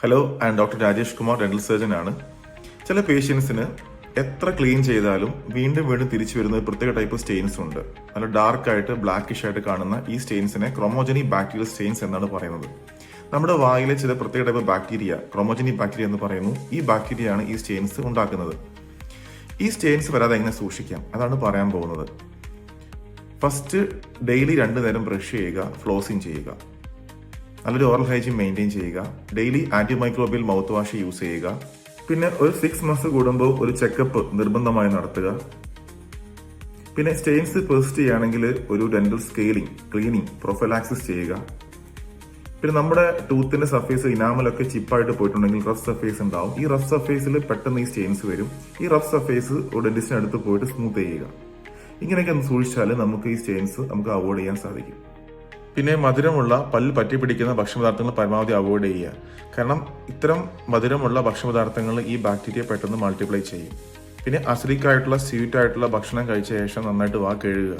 Hello, and doctor Rajesh Kumar, dental surgeon ആണ്. ചില പേഷ്യൻസിന് എത്ര ക്ലീൻ ചെയ്താലും വീണ്ടും വീണ്ടും തിരിച്ചു വരുന്ന ഒരു പ്രത്യേക ടൈപ്പ് സ്റ്റെയിൻസ് ഉണ്ട്. നല്ല ഡാർക്ക് ആയിട്ട് ബ്ലാക്കിഷ് ആയിട്ട് കാണുന്ന ഈ സ്റ്റെയിൻസിനെ ക്രോമോജനി ബാക്ടീരിയൽ സ്റ്റെയിൻസ് എന്നാണ് പറയുന്നത്. നമ്മുടെ വായിലെ ചില പ്രത്യേക ടൈപ്പ് ബാക്ടീരിയ, ക്രോമോജനി ബാക്ടീരിയ എന്ന് പറയുന്നു, ഈ ബാക്ടീരിയയാണ് ഈ സ്റ്റെയിൻസ് ഉണ്ടാക്കുന്നത്. ഈ സ്റ്റെയിൻസ് വരാതെ എങ്ങനെ സൂക്ഷിക്കാം അതാണ് പറയാൻ പോകുന്നത്. ഫസ്റ്റ്, ഡെയിലി 2 നേരം ബ്രഷ് ചെയ്യുക, ഫ്ലോസിങ് ചെയ്യുക, നല്ലൊരു ഓറൽ ഹൈജീൻ മെയിൻറ്റെയിൻ ചെയ്യുക, daily antimicrobial mouth wash use ചെയ്യുക, പിന്നെ ഒരു 6 മന്ത്സ് കൂടുമ്പോൾ ഒരു ചെക്കപ്പ് നിർബന്ധമായി നടത്തുക. പിന്നെ സ്റ്റെയിൻസ് പെർസിസ്റ്റ് ചെയ്യുകയാണെങ്കിൽ ഒരു ഡെന്റൽ സ്കെയിലിംഗ്, ക്ലീനിങ്, പ്രൊഫൈലാക്സിസ് ചെയ്യുക. പിന്നെ നമ്മുടെ ടൂത്തിന്റെ സർഫേസ് ഇനാമലൊക്കെ ചിപ്പായിട്ട് പോയിട്ടുണ്ടെങ്കിൽ റഫ് സർഫേസ് ഉണ്ടാവും. ഈ റഫ് സർഫേസിൽ പെട്ടെന്ന് ഈ സ്റ്റെയിൻസ് വരും. ഈ റഫ് സർഫേസ് ഡെന്റിസ്റ്റിന് അടുത്ത് പോയിട്ട് സ്മൂത്ത് ചെയ്യുക. ഇങ്ങനെയൊക്കെ ഒന്ന് സൂക്ഷിച്ചാൽ നമുക്ക് ഈ സ്റ്റെയിൻസ് നമുക്ക് അവോയ്ഡ് ചെയ്യാൻ സാധിക്കും. പിന്നെ മധുരമുള്ള പല്ല് പറ്റിപ്പിടിക്കുന്ന ഭക്ഷണപദാർത്ഥങ്ങൾ പരമാവധി അവോയ്ഡ് ചെയ്യുക. കാരണം ഇത്തരം മധുരമുള്ള ഭക്ഷണപദാർത്ഥങ്ങൾ ഈ ബാക്ടീരിയ പെട്ടെന്ന് മൾട്ടിപ്ലൈ ചെയ്യും. പിന്നെ അസിഡിക് ആയിട്ടുള്ള, സ്വീറ്റ് ആയിട്ടുള്ള ഭക്ഷണം കഴിച്ച ശേഷം നന്നായിട്ട് വാ കഴുകുക.